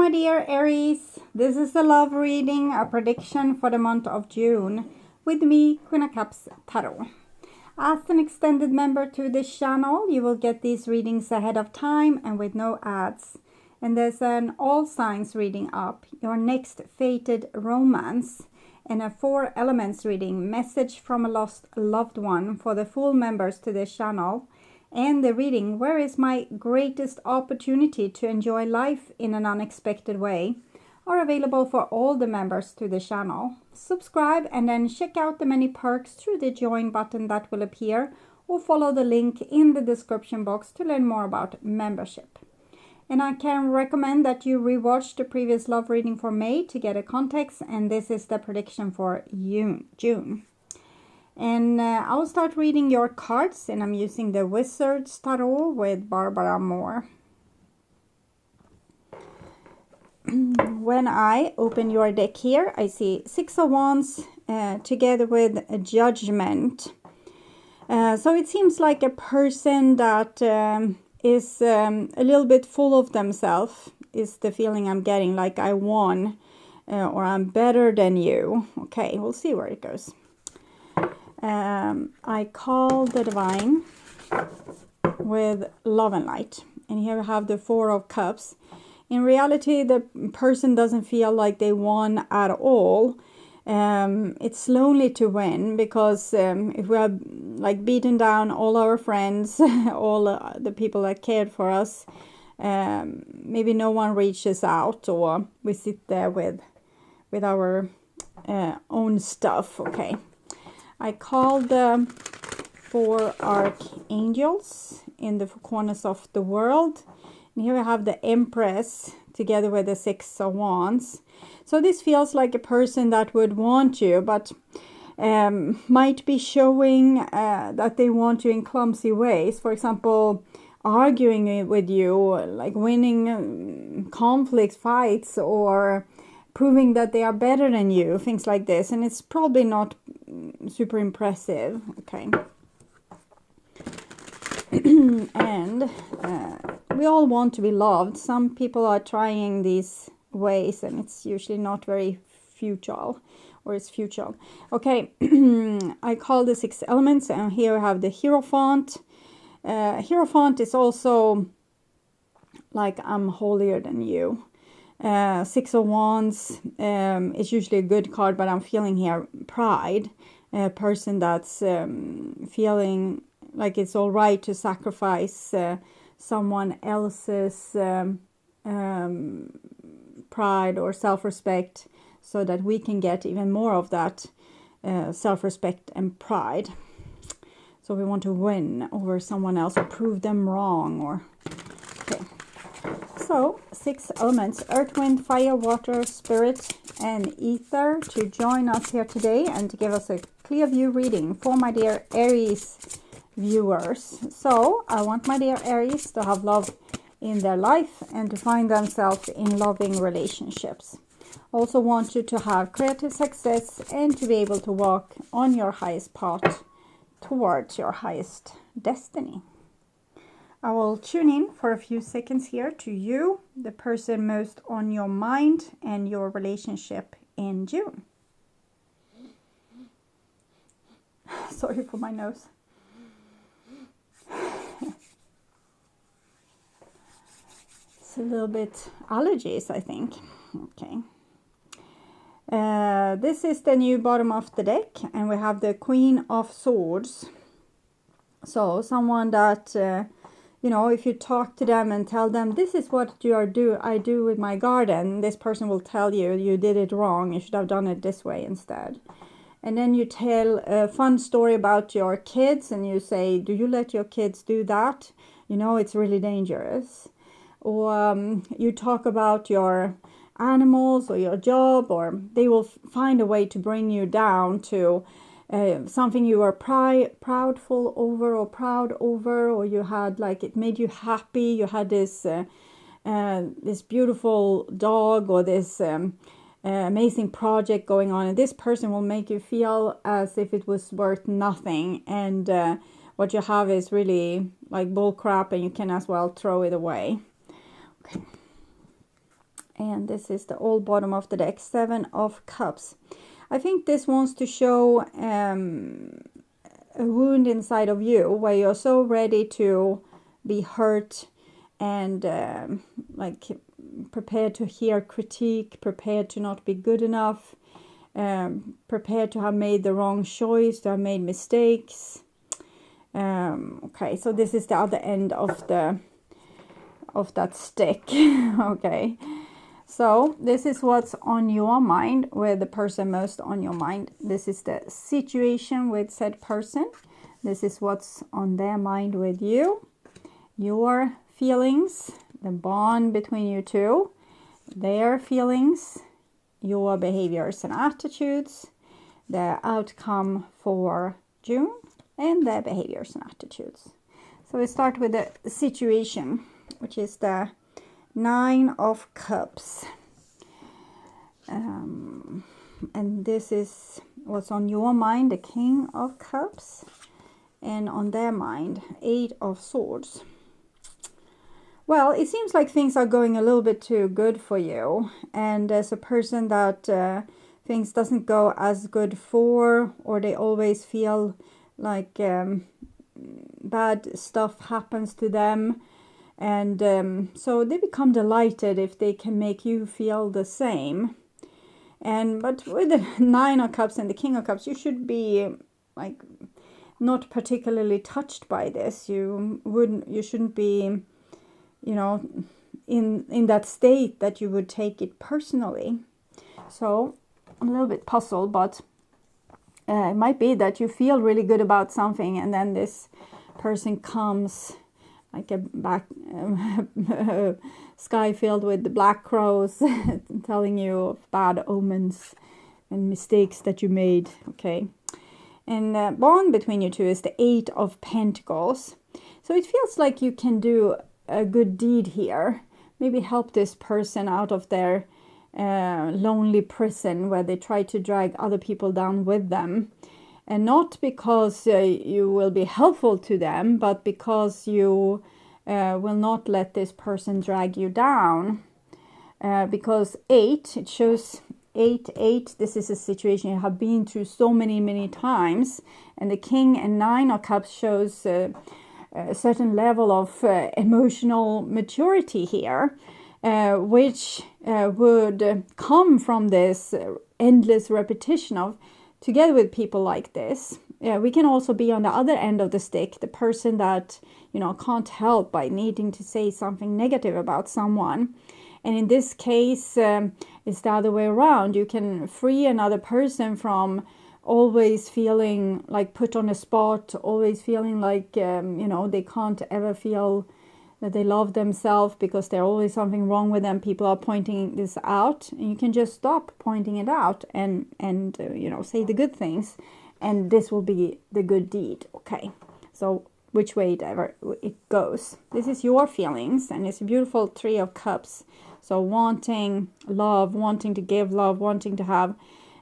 my dear Aries. This is a love reading, a prediction for the month of June with me, Queen of Cups Tarot. As an extended member to this channel, you will get these readings ahead of time and with no ads. And there's an all signs reading up, your next fated romance, and a 4 elements reading, message from a lost loved one for the full members to this channel. And the reading, where is my greatest opportunity to enjoy life in an unexpected way, are available for all the members to the channel. Subscribe and then check out the many perks through the join button that will appear, or follow the link in the description box to learn more about membership. And I can recommend that you rewatch the previous love reading for May to get a context, and this is the prediction for June. And I will start reading your cards, and I'm using the Wizard's Tarot with Barbara Moore. When I open your deck here, I see 6 of Wands together with a Judgment. So it seems like a person that is a little bit full of themselves, is the feeling I'm getting, like I won or I'm better than you. Okay, we'll see where it goes. I call the Divine with Love and Light, and here we have the 4 of Cups. In reality, the person doesn't feel like they won at all. It's lonely to win, because if we have like beaten down all our friends, all the people that cared for us, maybe no one reaches out, or we sit there with our own stuff. Okay. I called the 4 archangels in the 4 corners of the world. And here we have the Empress together with the 6 of Wands. So this feels like a person that would want you, but might be showing that they want you in clumsy ways. For example, arguing with you, like winning conflicts, fights, or proving that they are better than you, things like this. And it's probably not super impressive. Okay. And we all want to be loved. Some people are trying these ways, and it's usually not very futile, or it's futile. Okay. I call the 6 elements, and here we have the Hierophant. Hierophant is also like, I'm holier than you. 6 of Wands is usually a good card, but I'm feeling here pride. A person that's feeling like it's all right to sacrifice someone else's pride or self-respect, so that we can get even more of that self-respect and pride. So we want to win over someone else, or prove them wrong, or okay. So 6 elements, earth, wind, fire, water, spirit, and ether, to join us here today and to give us a clear view reading for my dear Aries viewers. So I want my dear Aries to have love in their life and to find themselves in loving relationships. Also want you to have creative success and to be able to walk on your highest path towards your highest destiny. I will tune in for a few seconds here to you, the person most on your mind, and your relationship in June. Sorry for my nose. It's a little bit allergies, I think. Okay. This is the new bottom of the deck, and we have the Queen of Swords. So someone that you know, if you talk to them and tell them, this is what I do with my garden, this person will tell you, you did it wrong, you should have done it this way instead. And then you tell a fun story about your kids, and you say, do you let your kids do that? You know, it's really dangerous. Or you talk about your animals or your job, or they will find a way to bring you down to something you were proudful over, or proud over, or you had, like, it made you happy. You had this this beautiful dog, or this amazing project going on, and this person will make you feel as if it was worth nothing, and what you have is really like bull crap, and you can as well throw it away. Okay. And this is the old bottom of the deck, 7 of Cups. I think this wants to show a wound inside of you where you're so ready to be hurt and like prepared to hear critique, prepared to not be good enough, prepared to have made the wrong choice, to have made mistakes. Okay, so this is the other end of that stick. Okay, so this is what's on your mind, with the person most on your mind. This is the situation with said person. This is what's on their mind with you. Your feelings, the bond between you two, their feelings, your behaviors and attitudes, the outcome for June, and their behaviors and attitudes. So we start with the situation, which is the 9 of Cups. And this is what's on your mind, the King of Cups. And on their mind, 8 of Swords. Well, it seems like things are going a little bit too good for you. And as a person that things doesn't go as good for, or they always feel like bad stuff happens to them. And so they become delighted if they can make you feel the same. But with the 9 of Cups and the King of Cups, you should be like not particularly touched by this. You shouldn't be, you know, in that state that you would take it personally. So I'm a little bit puzzled, but it might be that you feel really good about something, and then this person comes like a sky filled with black crows telling you of bad omens and mistakes that you made. Okay. And the bond between you two is the 8 of Pentacles. So it feels like you can do a good deed here. Maybe help this person out of their lonely prison where they try to drag other people down with them. And not because you will be helpful to them, but because you will not let this person drag you down. Because 8, it shows 8, this is a situation you have been through so many times. And the King and 9 of Cups shows a certain level of emotional maturity here, which would come from this endless repetition of together with people like this. We can also be on the other end of the stick, the person that, you know, can't help by needing to say something negative about someone. And in this case, it's the other way around. You can free another person from always feeling like put on a spot, always feeling like, you know, they can't ever feel that they love themselves because there's always something wrong with them. People are pointing this out, and you can just stop pointing it out and you know, say the good things, and this will be the good deed. Okay, so which way it goes, this is your feelings, and it's a beautiful 3 of Cups. So wanting love, wanting to give love, wanting to have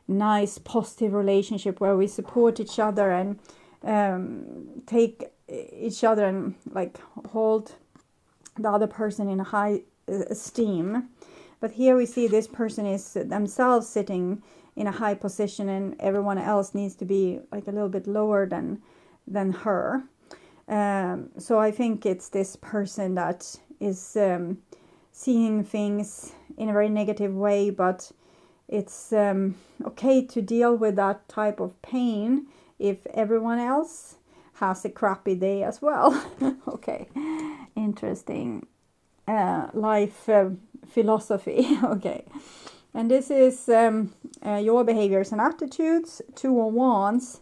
nice positive relationship where we support each other and take each other and like hold the other person in high esteem. But here we see this person is themselves sitting in a high position, and everyone else needs to be like a little bit lower than her. So I think it's this person that is seeing things in a very negative way, but it's okay to deal with that type of pain if everyone else has a crappy day as well. Okay, interesting life philosophy. Okay, and this is your behaviors and attitudes. 2 of Wands.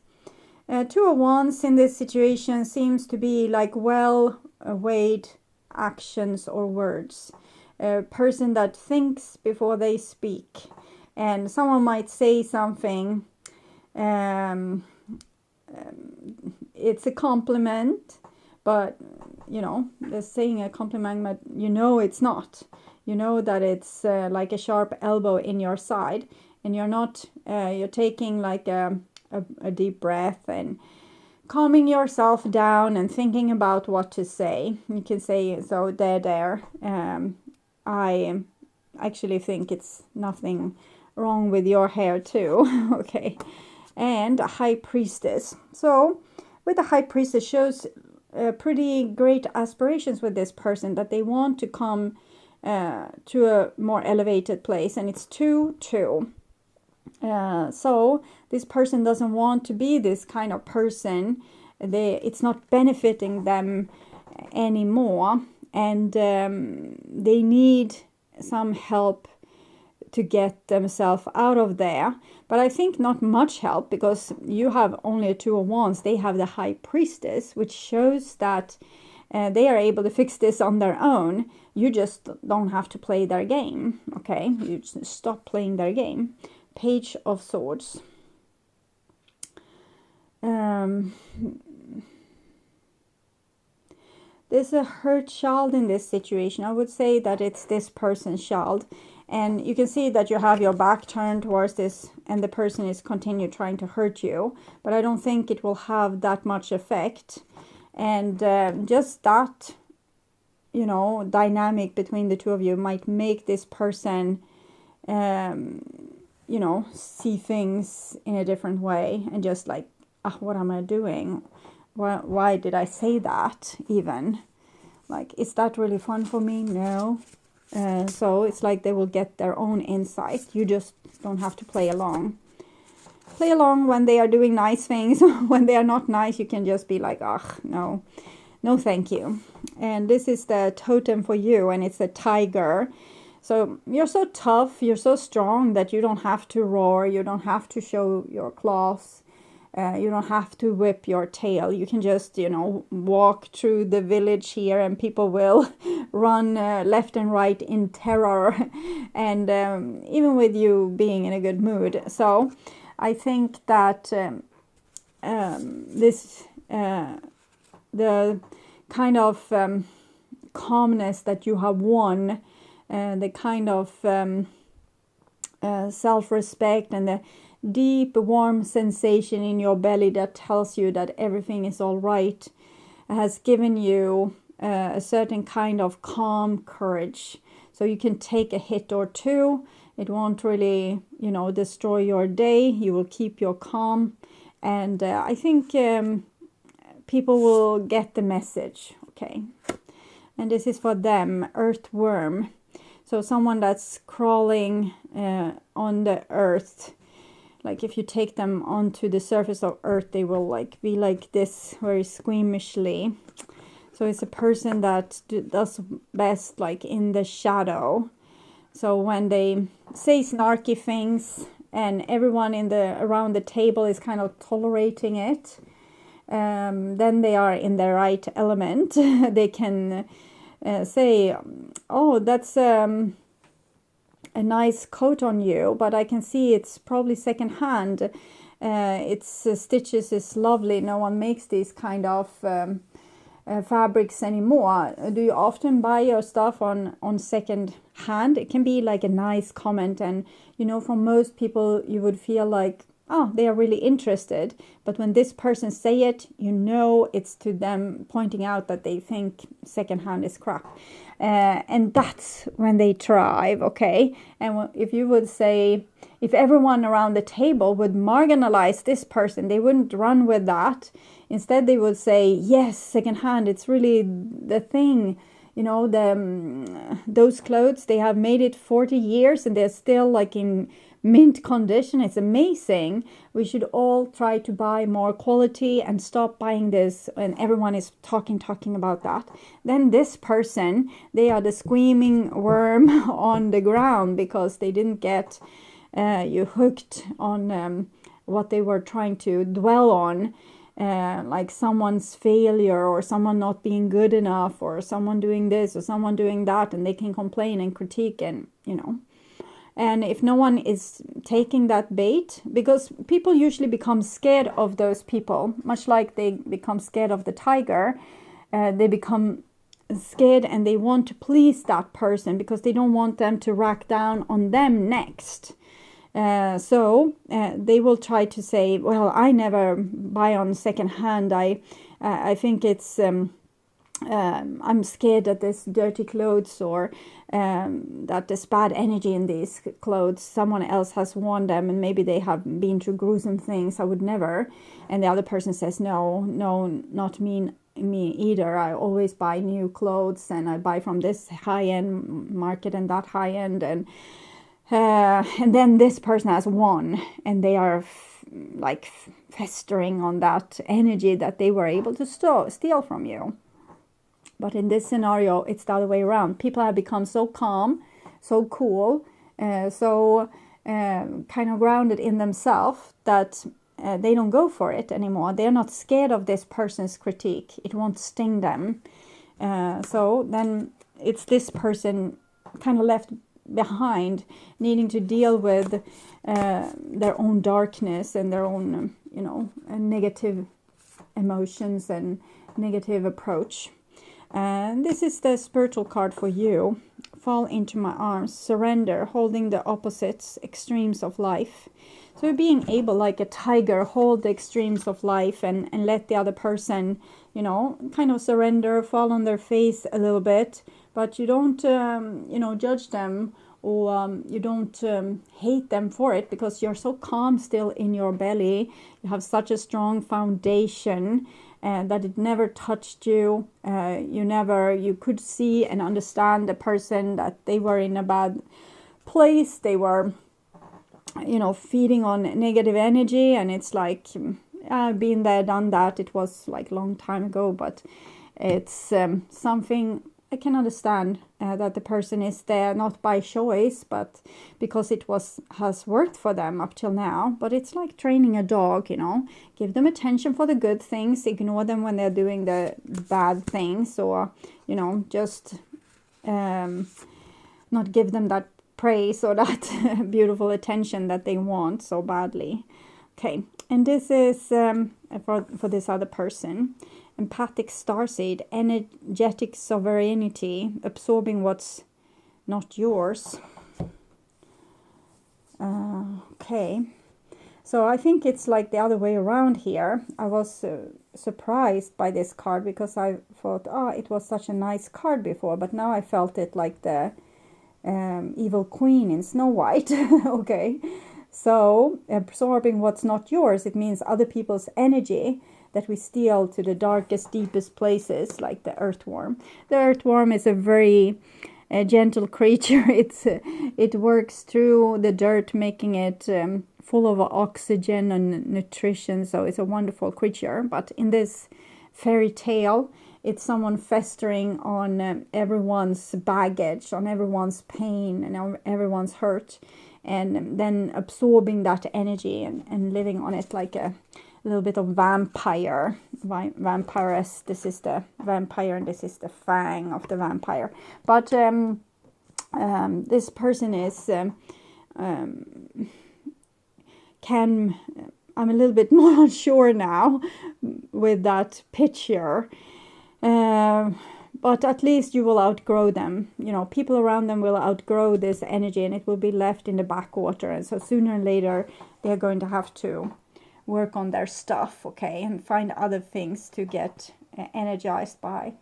2 of Wands in this situation seems to be like well-weighed actions or words. A person that thinks before they speak. And someone might say something, it's a compliment, but you know, they're saying a compliment, but you know it's not. You know that it's like a sharp elbow in your side, and you're not, you're taking like a deep breath and calming yourself down and thinking about what to say. You can say, so there, actually think it's nothing wrong with your hair too. Okay. And a High Priestess. So with the High Priestess shows pretty great aspirations with this person, that they want to come to a more elevated place, and it's 2-2. So this person doesn't want to be this kind of person. It's not benefiting them anymore, and they need some help to get themselves out of there. But I think not much help, because you have only a 2 of Wands. They have the High Priestess, which shows that they are able to fix this on their own. You just don't have to play their game. Okay, you just stop playing their game. Page of Swords. There's a hurt child in this situation. I would say that it's this person's child. And you can see that you have your back turned towards this, and the person is continue trying to hurt you. But I don't think it will have that much effect. And just that, you know, dynamic between the 2 of you might make this person, you know, see things in a different way, and just like, what am I doing? Why did I say that even? Like, is that really fun for me? No. So it's like they will get their own insight. You just don't have to play along. Play along when they are doing nice things. When they are not nice, you can just be like, no, thank you. And this is the totem for you, and it's a tiger. So you're so tough, you're so strong that you don't have to roar, you don't have to show your claws. You don't have to whip your tail. You can just, you know, walk through the village here, and people will run left and right in terror. And even with you being in a good mood. So I think that the kind of calmness that you have won, the kind of self-respect, and the deep warm sensation in your belly that tells you that everything is all right, has given you a certain kind of calm courage. So you can take a hit or 2. It won't really, you know, destroy your day. You will keep your calm. And I think people will get the message. Okay. And this is for them, earthworm. So someone that's crawling on the earth. Like if you take them onto the surface of earth, they will like be like this, very squeamishly. So it's a person that does best like in the shadow. So when they say snarky things and everyone around the table is kind of tolerating it, then they are in the right element. They can say, oh, that's a nice coat on you, but I can see it's probably secondhand. Its stitches is lovely. No one makes these kind of fabrics anymore. Do you often buy your stuff on second hand? It can be like a nice comment, and you know, from most people you would feel like, oh, they are really interested. But when this person say it, you know, it's to them pointing out that they think secondhand is crap. And that's when they thrive, okay? And if you would say, if everyone around the table would marginalize this person, they wouldn't run with that. Instead, they would say, yes, secondhand, it's really the thing. You know, those clothes, they have made it 40 years and they're still like in mint condition. It's amazing. We should all try to buy more quality and stop buying this. And everyone is talking about that. Then this person, they are the squeaming worm on the ground because they didn't get you hooked on what they were trying to dwell on. Like someone's failure or someone not being good enough or someone doing this or someone doing that, and they can complain and critique, and you know. And if no one is taking that bait, because people usually become scared of those people, much like they become scared of the tiger, they become scared and they want to please that person because they don't want them to rack down on them next. So they will try to say, well, I never buy on second hand. I think it's I'm scared that there's dirty clothes, or that there's bad energy in these clothes. Someone else has worn them and maybe they have been through gruesome things. I would never. And the other person says, no, not me either. I always buy new clothes, and I buy from this high-end market and that high-end. And then this person has won, and they are like festering on that energy that they were able to steal from you. But in this scenario, it's the other way around. People have become so calm, so cool, so kind of grounded in themselves that they don't go for it anymore. They're not scared of this person's critique. It won't sting them. So then it's this person kind of left behind, needing to deal with their own darkness and their own, negative emotions and negative approach. And this is the spiritual card for you. Fall into my arms, surrender, holding the opposites, extremes of life. So being able, like a tiger, hold the extremes of life and let the other person, kind of surrender, fall on their face a little bit. But you don't, judge them, or you don't hate them for it, because you're so calm still in your belly. You have such a strong foundation. That it never touched you. You could see and understand the person, that they were in a bad place. They were, feeding on negative energy. And it's like, I've been there, done that. It was like a long time ago, but it's something I can understand, that the person is there not by choice, but because it has worked for them up till now. But it's like training a dog, give them attention for the good things, ignore them when they're doing the bad things, or just not give them that praise or that beautiful attention that they want so badly. Okay, and this is for this other person. Empathic starseed, energetic sovereignty, absorbing what's not yours. Okay, so I think it's like the other way around here. I was surprised by this card, because I thought, it was such a nice card before, but now I felt it like the evil queen in Snow White. Okay, so absorbing what's not yours, it means other people's energy that we steal to the darkest, deepest places, like the earthworm. The earthworm is a very gentle creature. It works through the dirt, making it full of oxygen and nutrition. So it's a wonderful creature. But in this fairy tale, it's someone festering on everyone's baggage, on everyone's pain and everyone's hurt, and then absorbing that energy and living on it like a little bit of vampire. Vampiress. This is the vampire, and this is the fang of the vampire. But this person is I'm a little bit more unsure now with that picture. But at least you will outgrow them. People around them will outgrow this energy, and it will be left in the backwater. And so sooner or later, they're going to have to work on their stuff, okay, and find other things to get energized by.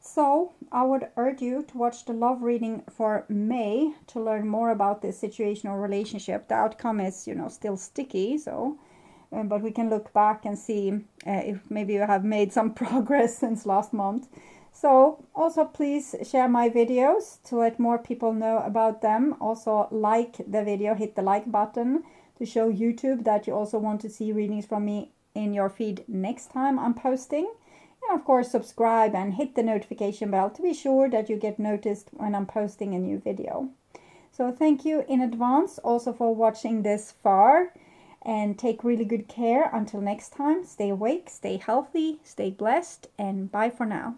So I would urge you to watch the love reading for May to learn more about this situation or relationship. The outcome is, still sticky, so but we can look back and see if maybe you have made some progress since last month. So also please share my videos to let more people know about them. Also like the video, hit the like button to show YouTube that you also want to see readings from me in your feed next time I'm posting. And of course subscribe and hit the notification bell to be sure that you get noticed when I'm posting a new video. So thank you in advance also for watching this far, and take really good care. Until next time, stay awake, stay healthy, stay blessed, and bye for now.